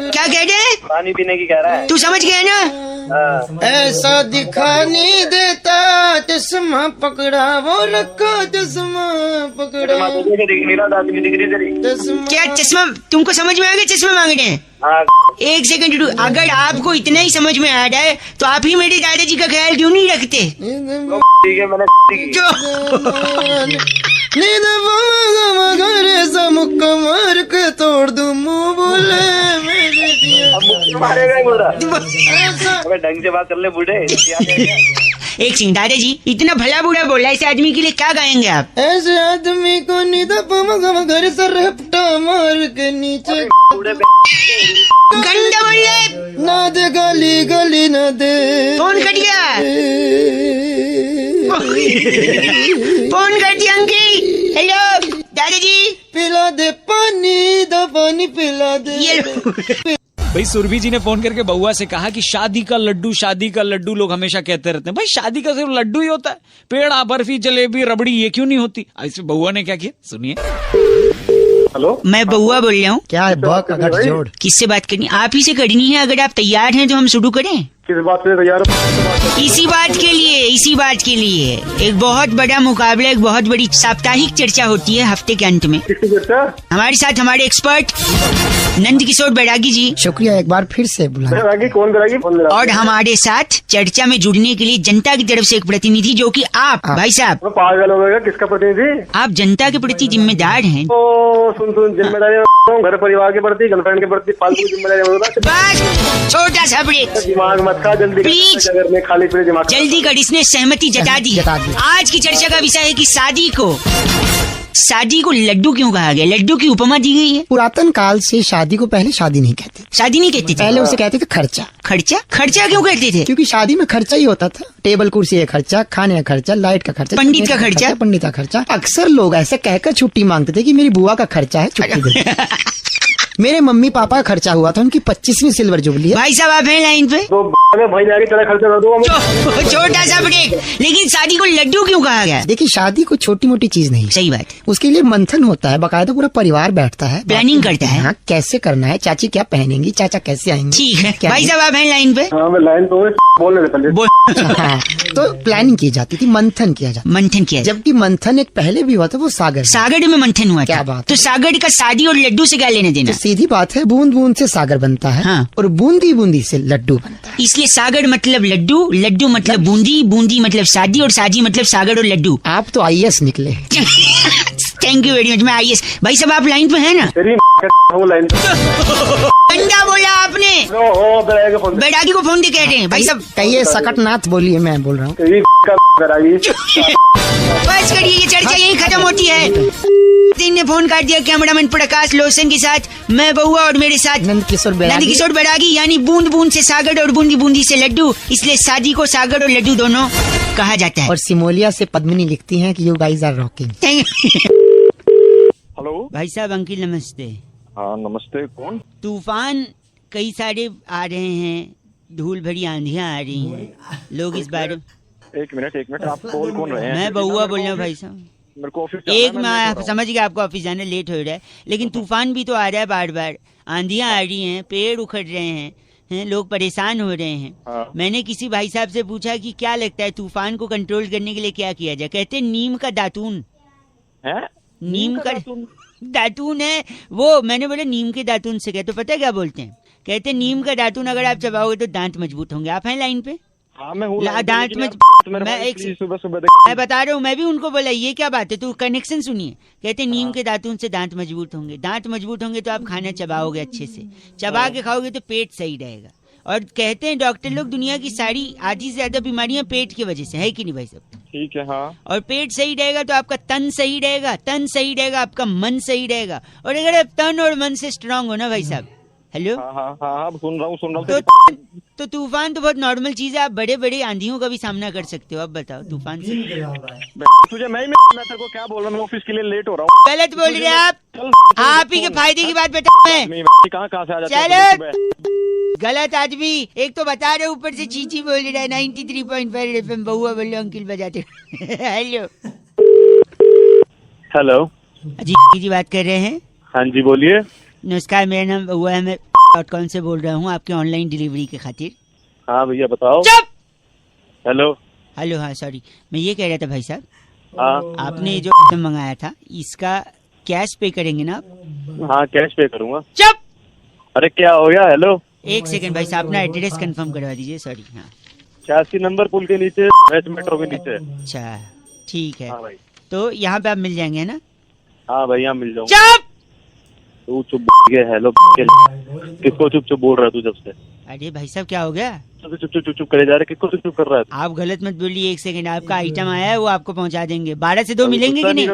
क्या कह रहे हैं? पानी पीने की कह रहा है। तू समझ गया ना? ऐसा दिखाने देता, चश्मा पकड़ा वो रखा, चश्मा पकड़ा। दिख नहीं रहा, दादी की दिख रही तेरी। क्या चश्मा? तुमको समझ में आ गया? चश्मा मांग रहे हैं। हाँ, एक सेकंड, अगर आपको इतना ही समझ में आ रहा है तो आप ही मेरे दादाजी का ख्याल क्यों नहीं रखते? ठीक है, मैंने जो नींद घरे से मुक्का मार के तोड़ दूं मुंह बोले मेरे दिया। मारेगा ही बोल रहा। अबे ढंग से बात कर ले बूढ़े। एक सिंह, दादाजी इतना भला बुरा बोला, ऐसे आदमी के लिए क्या गाएंगे आप? ऐसे आदमी को नींद घर से रपटा मार के नीचे गंदा बोल रहे। ना दे गाली, गली ना दे। फोन कट गया। फोन कर दिया अंकल। हेलो दादाजी, पिला दे पानी, दा पानी पिला दे। ये भाई सुरभि जी ने फोन करके बउआ से कहा कि शादी का लड्डू लोग हमेशा कहते रहते हैं। भाई शादी का सिर्फ लड्डू ही होता है, पेड़ा, बर्फी, जलेबी, रबड़ी ये क्यों नहीं होती? ऐसे बउआ ने क्या किया, सुनिए। हेलो, मैं बउआ बोल रहा हूँ। क्या है बक अगर जोड़? किससे बात करनी? आप ही से करनी है। अगर आप तैयार हैं तो हम शुरू करें। किस बात से तैयार? इसी बात के लिए एक बहुत बड़ा मुकाबला, एक बहुत बड़ी साप्ताहिक चर्चा होती है हफ्ते के अंत में। किसकी चर्चा? हमारे साथ हमारे एक्सपर्ट नंद किशोर बैरागी जी। शुक्रिया, एक बार फिर से बुला। कौन बैरागी? और हमारे साथ चर्चा में जुड़ने के लिए जनता की तरफ से एक प्रतिनिधि, जो कि आप भाई साहब। पागल हो गया, किसका प्रतिनिधि? आप जनता के प्रति जिम्मेदार हैं। सुन, जिम्मेदारी घर परिवार के प्रति, गर्लफ्रेंड के प्रति फालतू जिम्मेदारी। बस छोटा सा ब्रेक, दिमाग मत खा, जल्दी प्लीज। अगर मैं खाली फिर दिमाग जल्दी कर। इसने सहमति जता दी। आज की चर्चा का विषय है कि शादी को लड्डू क्यों कहा गया? लड्डू की उपमा दी गई है। पुरातन काल से शादी को पहले शादी नहीं कहते। शादी नहीं कहते थे पहले उसे कहते थे खर्चा। खर्चा क्यों कहते थे? क्योंकि शादी में खर्चा ही होता था। टेबल कुर्सी का खर्चा, खाने का खर्चा, लाइट का खर्चा, पंडित का खर्चा। पंडित का खर्चा। अक्सर लोग ऐसे कहकर छुट्टी मांगते थे कि मेरी बुआ का खर्चा है, छुट्टी दे। मेरे मम्मी पापा का खर्चा हुआ था, उनकी 25वीं सिल्वर जुबली है। भाई साहब आप हैं लाइन पे? तो भाई जाके तेरा खर्चा कर दो। छोटा सा ब्रेक। लेकिन शादी को लड्डू क्यों कहा गया? देखिए शादी कोई छोटी मोटी चीज नहीं, सही बात। उसके लिए मंथन होता है, बकायदा पूरा परिवार बैठता है, प्लानिंग करता है। हाँ, कैसे करना है, चाची क्या पहनेंगी, चाचा कैसे आएंगे। ठीक है क्या भाई साहब आप हैं लाइन पे? हाँ मैं लाइन पे बोलने दे पहले। हाँ, तो प्लानिंग की जाती थी, मंथन किया जाता। मंथन किया। जबकि मंथन एक पहले भी हुआ था, वो सागर। सागर में मंथन हुआ क्या था। बात तो है। सागर का शादी और लड्डू से क्या लेने देना? तो सीधी बात है, बूंद बूंद से सागर बनता है, हाँ। और बूंदी बूंदी से लड्डू बनता है। इसलिए सागर मतलब लड्डू, लड्डू मतलब बूंदी, बूंदी मतलब शादी, और शादी मतलब सागर और लड्डू। आप तो IAS निकले। Thank you very much. मैं IAS। भाई साहब आप लाइन पे है ना? तेरी लाइन पे। अंडा बोला आपने। बैरागी को फोन दे कह रहे हैं भाई साहब। कहिए सकटनाथ बोलिए, मैं बोल रहा हूँ। बस करिए, ये चर्चा यही खत्म होती है। तीन ने फोन काट दिया कैमरामैन प्रकाश लोसन के साथ, मैं बउआ और मेरे साथ नंद किशोर बैरागी। यानी बूंद बूंद से सागर और बूंदी बूंदी से लड्डू, इसलिए शादी को सागर और लड्डू दोनों कहा जाता है। और सिमोलिया से पद्मिनी लिखती हैं कि you guys are rocking. Hello भाई साहब अंकिल नमस्ते। हाँ नमस्ते, कौन? तूफान कई सारे आ रहे हैं, धूल भरी आंधियां आ रही हैं, लोग इस बार। एक मिनट, आप कौन रहे हैं? मैं बउआ बोल रहा हूँ भाई साहब। मेरे को ऑफिस एक मैं समझ गया आपको ऑफिस जाने लेट हो रहा है, लेकिन तूफान भी तो आ रहा है बार बार, आंधियां आ रही हैं, पेड़ उखड़ रहे हैं, लोग परेशान हो रहे हैं। हाँ। मैंने किसी भाई साहब से पूछा कि क्या लगता है तूफान को कंट्रोल करने के लिए क्या किया जाए? कहते नीम का दातून है। नीम का दातून है वो। मैंने बोला नीम के दातून से क्या? तो पता है क्या बोलते हैं? कहते नीम का दातून अगर आप चबाओगे तो दांत मजबूत होंगे। आप हैं लाइन पे? हाँ मैं हूँ। दांत में सुबह मैं बता रहा हूँ, मैं भी उनको बोला ये क्या बात है, तू कनेक्शन सुनिए। कहते नीम के दातून से दांत मजबूत होंगे, दांत मजबूत होंगे तो आप खाना चबाओगे अच्छे से, चबा के खाओगे तो पेट सही रहेगा। और कहते हैं डॉक्टर लोग दुनिया की सारी आधी से ज्यादा बीमारियां पेट की वजह से है कि नहीं भाई साहब? ठीक है। हाँ। और पेट सही रहेगा तो आपका तन सही रहेगा, तन सही रहेगा आपका मन सही रहेगा। और अगर आप तन और मन से स्ट्रांग हो ना भाई साहब, हेलो, हाँ सुन रहा हूँ। तो तूफान तो बहुत नॉर्मल चीज है, आप बड़े बड़े आंधियों का भी सामना कर सकते हो। अब बताओ तूफान से तुझे मैं तेरे को क्या बोल रहा हूँ, मैं ऑफिस के लिए लेट हो रहा हूँ। गलत बोल रहे हैं आप ही के फायदे की बात बता मैं। कहाँ से आ जाता है? चलो गलत आदमी, एक तो बता रहे ऊपर से चीची बोल रहा है। 93.5 FM बउआ बोलो अंकिल बजाते। हेलो हेलो जी बात कर रहे हैं? हाँ जी बोलिए। नमस्कार, मेरा नाम बउआ है, मैं .com से बोल रहा हूँ आपके ऑनलाइन डिलीवरी के खातिर। हाँ भैया बताओ। चुप। हेलो हाँ सॉरी, मैं ये कह रहा था भाई साहब, हाँ आपने जो मंगाया था इसका कैश पे करेंगे ना आप? हाँ कैश पे करूँगा। चुप। अरे क्या हो गया? हेलो एक सेकंड भाई साहब, अपना एड्रेस कंफर्म करवा दीजिए। सॉरी। हाँ 86 नंबर पुल के नीचे, वेस्ट मेट्रो के नीचे। अच्छा ठीक है। हाँ भाई। तो यहाँ पे आप मिल जाएंगे ना? हाँ भाई यहाँ मिल जाऊँ। चुप। तू चुप हेलो किसको चुप बोल रहा है तू जब से? अरे भाई साहब क्या हो गया? चुप करे जा रहे, किसको चुप कर रहा है? आप गलत मत बोलिए। एक सेकंड, आपका आइटम आया है वो आपको पहुंचा देंगे। 12 से 2 मिलेंगे कि नहीं?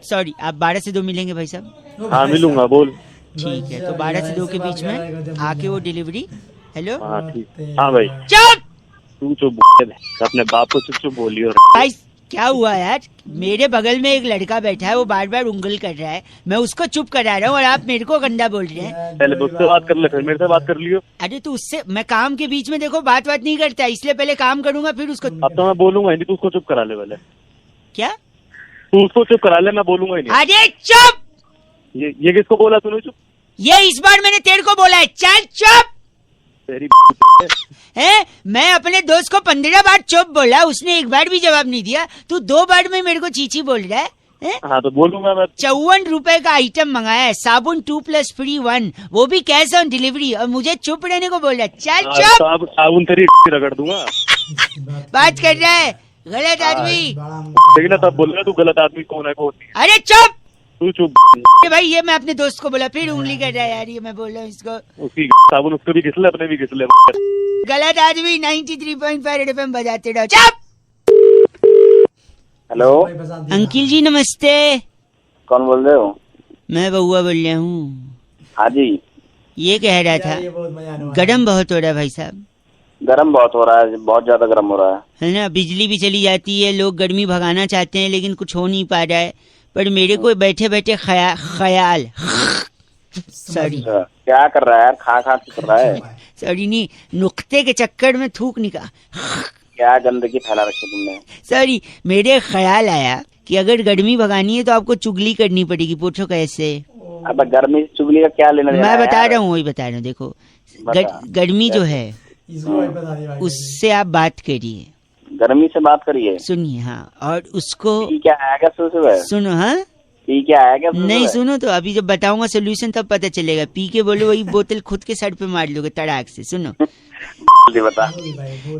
सॉरी, आप 12 से 2 मिलेंगे भाई साहब? हाँ मिलूंगा, बोल। ठीक है, तो 12 से 2 के बीच में आके वो डिलीवरी। हेलो हाँ ठीक। हाँ भाई चुप। तू चुप, अपने बाप को चुप बोलियो। भाई क्या हुआ यार? मेरे बगल में एक लड़का बैठा है, वो बार बार उंगल कर रहा है, मैं उसको चुप करा रहा हूँ और आप मेरे को गंदा बोल रहे हैं। पहले मुझसे बात कर ले, फिर मेरे से बात कर लियो। अरे तो उससे मैं काम के बीच में देखो बात नहीं करता, इसलिए पहले काम करूंगा फिर उसको। अब तो मैं बोलूंगा ही नहीं, तू उसको चुप करा ले पहले। क्या? तू उसको चुप करा ले, मैं बोलूंगा ही नहीं। अरे चुप। ये किसको बोला तूने चुप? ये इस बार मैंने तेरे को बोला है, चल चुप। तेरी है, मैं अपने दोस्त को 15 बार चुप बोला, उसने एक बार भी जवाब नहीं दिया। तू 2 बार में मेरे को चीची बोल रहा है? हाँ तो बोलूंगा मैं। 54 रुपए का आइटम मंगाया है, साबुन 2 + फ्री 1, वो भी कैश ऑन डिलीवरी, और मुझे चुप रहने को बोल रहा है। चल चुप। साबुन तेरी रगड़ दूंगा। बात कर रहा है गलत आदमी। लेकिन तब बोल रहा तू गलत आदमी कौन है कौन नहीं। अरे चुप। तू चुप। भाई ये मैं अपने दोस्त को बोला, फिर उंगली कर रहा है यार, ये मैं बोल रहा हूँ इसको। उसकी साबुन उसको भी घिसले, अपने भी घिसले। गलत आदमी। 93.5 FM बजाते रहो। चुप। हेलो अंकिल जी नमस्ते। कौन बोल रहे हो? मैं बउआ बोल रहा हूँ। हाँ जी। ये कह रहा था गरम बहुत हो रहा है भाई साहब। गर्म बहुत हो रहा है, बहुत ज्यादा गर्म हो रहा है ना, बिजली भी चली जाती है, लोग गर्मी भगाना चाहते हैं लेकिन कुछ हो नहीं पा रहा है। पर मेरे को बैठे बैठे ख्याल सॉरी क्या कर रहा है यार, खा खा के कर रहा है, सॉरी नहीं, नुक्ते के चक्कर में थूक निकाल। क्या गंदगी फैला रखी तुमने। सॉरी, मेरे ख्याल आया कि अगर गर्मी भगानी है तो आपको चुगली करनी पड़ेगी। पूछो कैसे? अब गर्मी से चुगली का क्या लेना देना मैं है बता यार? रहा हूँ, वही बता रहा हूँ। देखो बता। गर्मी जो है इसको भाई बता दिया भाई। उससे आप बात करिए, गर्मी से बात करिए। सुनिए। हाँ, और उसको पी क्या आएगा सुबह? सुनो। हाँ पी क्या आएगा सुबह? नहीं सुनो तो अभी जब बताऊंगा सोल्यूशन तब पता चलेगा। पी के बोलो वही बोतल खुद के सर पे मार लोगे तड़ाक से। सुनो जल्दी बता।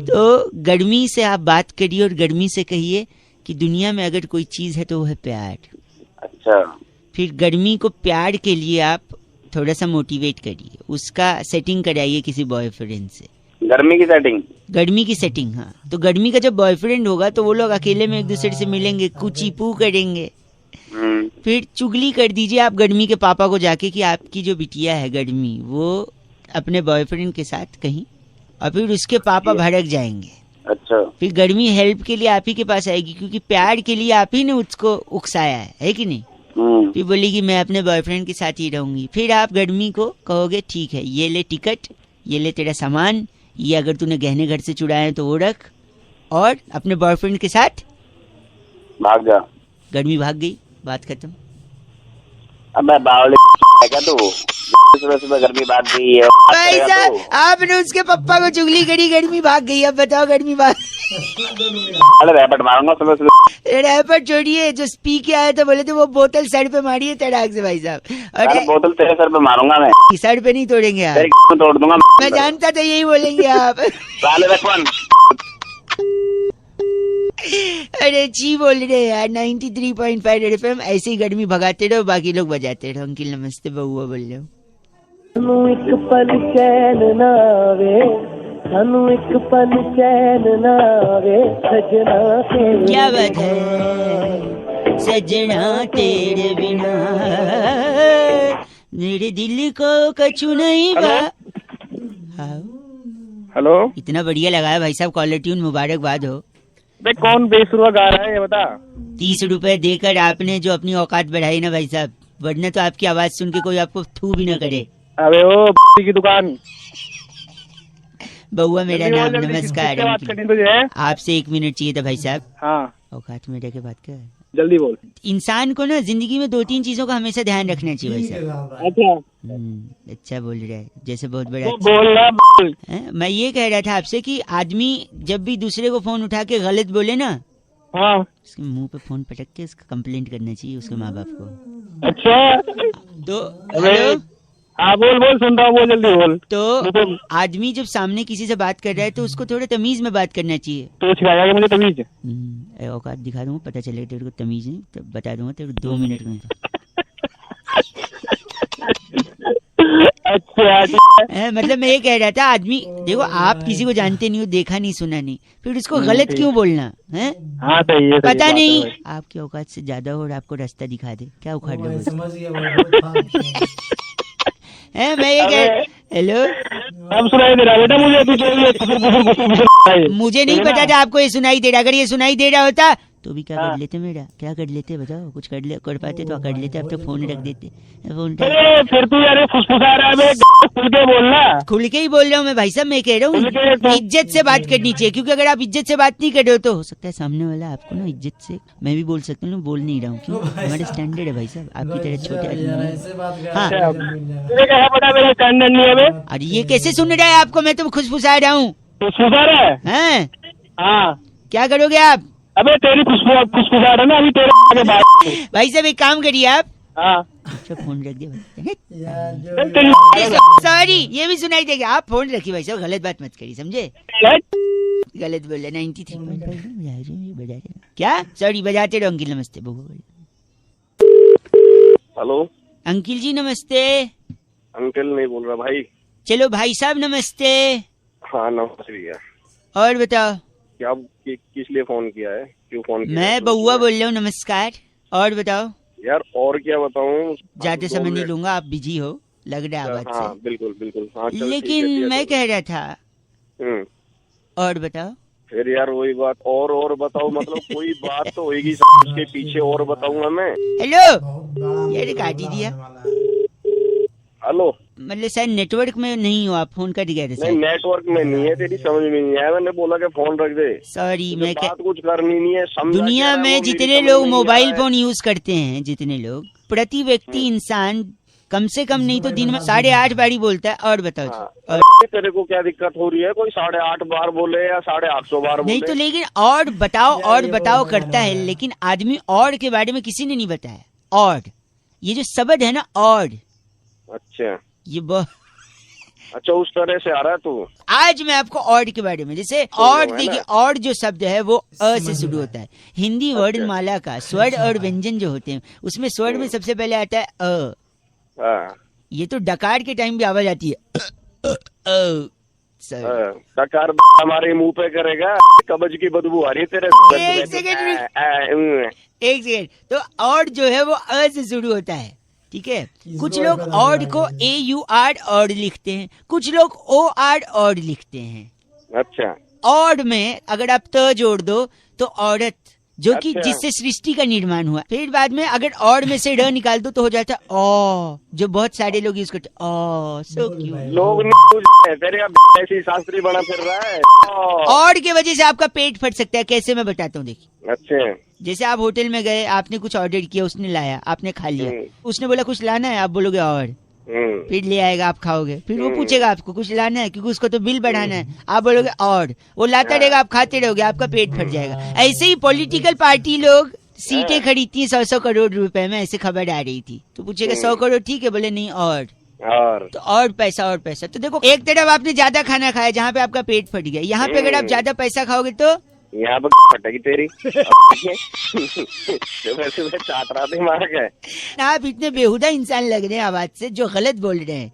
तो गर्मी से आप बात करिए और गर्मी से कहिए कि दुनिया में अगर कोई चीज है तो वो है प्यार। अच्छा, फिर गर्मी को प्यार के लिए आप थोड़ा सा मोटिवेट करिए, उसका सेटिंग कराइए किसी बॉयफ्रेंड से। गर्मी की सेटिंग? गर्मी की सेटिंग, हाँ। तो गर्मी का जब बॉयफ्रेंड होगा तो वो लोग अकेले में एक दूसरे से मिलेंगे, कुची पू करेंगे। फिर चुगली कर दीजिए आप गर्मी के पापा को जाके कि आपकी जो बिटिया है गर्मी वो अपने बॉयफ्रेंड के साथ कहीं, और फिर उसके पापा भड़क जाएंगे। अच्छा, फिर गर्मी हेल्प के लिए आप ही के पास आएगी क्योंकि प्यार के लिए आप ही ने उसको उकसाया है कि नहीं? फिर बोलेगी मैं अपने बॉयफ्रेंड के साथ ही रहूंगी। फिर आप गर्मी को कहोगे ठीक है, ये ले टिकट, ये ले तेरा सामान, ये अगर तूने गहने घर से चुराए हैं तो वो रख, और अपने बॉयफ्रेंड के साथ भाग जा। गर्मी भाग गई, बात खत्म। अबे बावले क्या तू, सुबह सुबह गर्मी भाग गई है। भाई साहब आपने उसके पप्पा को चुगली करी, गर्मी भाग गई। अब बताओ गर्मी भाग अरे रैपट मारूंगा सुबह सुबह। रैपर छोड़िए, जो पी के आए थे बोले थे वो बोतल सर पे मारिए तड़ाक से भाई साहब। अरे बोतल तेरे सर पे मारूंगा मैं, सर पे नहीं तोड़ेंगे आप, तेरे तोड़ दूंगा मैं जानता था यही बोलेंगे आप। साले रखवन। अरे जी बोल रहे यार। 93.5 एफएम, ऐसे ही गर्मी भगाते रहो, बाकी लोग बजाते रहो। अंकिल नमस्ते, बउआ बोल रहे हो। एक पल चैन ना आवे, सानू एक पल चैन ना आवे, सजना तेरे। क्या बात है, सजना तेरे बिना मेरे दिल को कछु नहीं बा। हेलो, इतना बढ़िया लगा है भाई साहब, कॉलर ट्यून, मुबारकबाद हो। बे कौन बेसुरा गा रहा है ये बता। 30 रुपए देकर आपने जो अपनी औकात बढ़ाई ना भाई साहब, वरना तो आपकी आवाज सुन के कोई आपको थू भी न करे। अबे ओ की दुकान। बउआ मेरा नाम, नमस्कार। बात करनी तुझे? आपसे 1 मिनट चाहिए था भाई साहब। हाँ, औकात में रह के बात कर। जल्दी बोल। इंसान को ना जिंदगी में 2-3 चीजों का हमेशा ध्यान रखना चाहिए भाई साहब। अच्छा, अच्छा बोल रहा है, जैसे बहुत बड़ा। बोल रहा बोल। मैं ये कह रहा था आपसे कि आदमी जब भी दूसरे को फोन उठा के गलत बोले ना, हाँ, उसके मुंह पे फोन पटक के उसका कंप्लेंट करना चाहिए उसके माँ बाप को। अच्छा तो हेलो, हाँ बोल बोल, सुन रहा हूँ, बोल जल्दी बोल। तो आदमी जब सामने किसी से बात कर रहा है तो उसको थोड़ा तमीज में बात करना चाहिए। तो सिखाया क्या मुझे तमीज? औकात दिखा दूंगा, पता चलेगा तेरे को तमीज नहीं, तो बता दूंगा तेरे को 2 मिनट में। अच्छा, मतलब मैं ये कह रहा था, आदमी देखो आप किसी को जानते नहीं हो, देखा नहीं सुना नहीं, फिर उसको गलत क्यों बोलना है? हाँ सही है, पता नहीं आपकी औकात से ज्यादा हो और आपको रास्ता दिखा दे, क्या उखाड़ लो? समझ गया है मैं ये कह, हेलो, अब सुनाई दे रहा बेटा मुझे। मुझे नहीं पता था आपको ये सुनाई दे रहा। अगर ये सुनाई दे रहा होता तो भी क्या कर लेते मेरा, क्या कर लेते बताओ? कुछ कर पाते तो कर लेते, अब तो फोन रख देते। फोन फिर तू यार फुसफुसा रहा है, खुल के बोलना। खुल के ही बोल रहा हूँ मैं भाई साहब, मैं कह रहा हूँ इज्जत से बात करनी चाहिए, क्योंकि अगर आप इज्जत से बात नहीं कर रहे हो तो हो सकता है सामने वाला आपको ना इज्जत से, मैं भी बोल सकता हूँ, बोल नहीं रहा हूँ क्यों, हमारे स्टैंडर्ड है भाई साहब, आपकी तरह छोटे आदमी। हाँ, पता मेरा स्टैंडर्ड नहीं है। अरे ये कैसे सुन रहा है आपको? मैं तो खुशफुसा रहा हूँ। फुसफुसा रहा है? हाँ, क्या करोगे आप? अबे तेरी फुसफुसा रहा ना अभी तेरे बात। भाई साहब एक काम करिए आप। हाँ, अच्छा फोन रख दिया, तेरी- सॉरी, ये भी सुनाई देगा। आप फोन रखिए भाई साहब, गलत बात मत करिए, समझे? गलत बोले। 93.5 क्या? सॉरी, बजाते रहो। अंकिल नमस्ते, हेलो अंकिल जी नमस्ते। अंकल नहीं बोल रहा भाई। चलो भाई साहब नमस्ते। हाँ नमस्ते भैया। और बताओ क्या किस लिए फोन किया है, क्यों फोन किया? मैं बउआ बोल रहा हूँ, नमस्कार। और बताओ यार, और क्या बताऊँ? ज्यादा समय नहीं लूंगा, आप बिजी हो लग रहा है आवाज हाँ से। बिल्कुल बिल्कुल। हाँ चल, लेकिन ठीक है, मैं कह रहा था, और बताओ। फिर यार वही बात, और बताओ, मतलब कोई बात तो होगी उसके पीछे, और बताऊंगा मैं। हेलो, ये काट ही दिया। हेलो, मतलब शायद नेटवर्क में नहीं हो आप, फोन कट गया था नहीं शायद। नेटवर्क में नहीं है, तेरी समझ में नहीं आया, मैंने बोला कि फोन रख दे। सॉरी, मैं बात कुछ करनी नहीं है, समझा दुनिया क्या है, में वो मेरी जितने समझ लोग में नहीं मोबाइल आ रहा है। फोन यूज करते हैं, जितने लोग, प्रति व्यक्ति इंसान कम से कम नहीं तो दिन में 8.5 बारी बोलता है। और बताओ जी। हाँ, तेरे को क्या दिक्कत हो रही है? कोई 850 बार बोले या 850 बार बोले? नहीं तो लेकिन और बताओ यार, और ये बताओ बहुत करता है, है। लेकिन आदमी और के बारे में किसी ने नहीं बताया। और ये जो शब्द है ना, और अच्छा ये बहुत अच्छा, उस तरह से आ रहा है तू। आज मैं आपको ऑड के बारे में, जैसे ऑड देखिए, ऑड जो शब्द है वो अ से शुरू होता है। हिंदी वर्णमाला का स्वर और व्यंजन जो होते हैं उसमें स्वर में सबसे पहले आता है अ। हाँ, ये तो डकार के टाइम भी आवाज आती है सर। हाँ, डकार हमारे मुंह पे करेगा, कब्ज की बदबू आ रही है तेरे। एक सेकंड, एक सेकंड। तो ऑड जो है वो अ से शुरू होता है, ठीक है। कुछ लोग ऑड को AUR ऑड लिखते हैं, कुछ लोग OR ऑड लिखते हैं। अच्छा, ऑड में अगर आप त जोड़ दो तो औरत, जो कि अच्छा। जिससे सृष्टि का निर्माण हुआ। फिर बाद में अगर ऑड में से ड निकाल दो तो हो जाता है ओ, जो बहुत सारे लोग यूज करते हैं। ओ, सो क्यूट। लोग नहीं तेरे अब ऐसी शास्त्री बना फिर रहा है। ऑड की वजह से आपका पेट फट सकता है। कैसे, मैं बताता हूँ, देखिए। अच्छा, जैसे आप होटल में गए, आपने कुछ ऑर्डर किया, उसने लाया, आपने खा लिया, उसने बोला कुछ लाना है, आप बोलोगे और, फिर ले आएगा, आप खाओगे, फिर वो पूछेगा आपको कुछ लाना है क्योंकि उसको तो बिल बढ़ाना है, आप बोलोगे और, वो लाता रहेगा, आप खाते रहोगे, आपका पेट फट जाएगा। ऐसे ही पॉलिटिकल पार्टी लोग सीटें खरीदती हैं 100-100 करोड़ रुपए में, ऐसे खबर आ रही थी। तो पूछेगा 100 करोड़ ठीक है, बोले नहीं और तो और पैसा और पैसा। तो देखो, एक तरफ आपने ज्यादा खाना खाया जहाँ पे आपका पेट फट गया, यहाँ पे अगर आप ज्यादा पैसा खाओगे तो यहाँ पर फटेगी तेरी। वैसे मैं चाट रहा दिमाग है। आप इतने बेहुदा इंसान लग रहे हैं आवाज से, जो गलत बोल रहे हैं।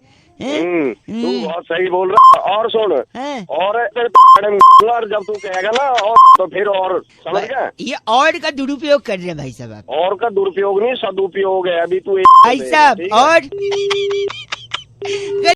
तू बहुत सही बोल रहा है। और सुन, हैं? और जब तू कहेगा ना और, तो फिर और समझ गया। ये और का दुरुपयोग कर रहे हैं भाई साहब आप। और का दुरुपयोग नहीं, सदुपयोग है। अभी तू भाई साहब और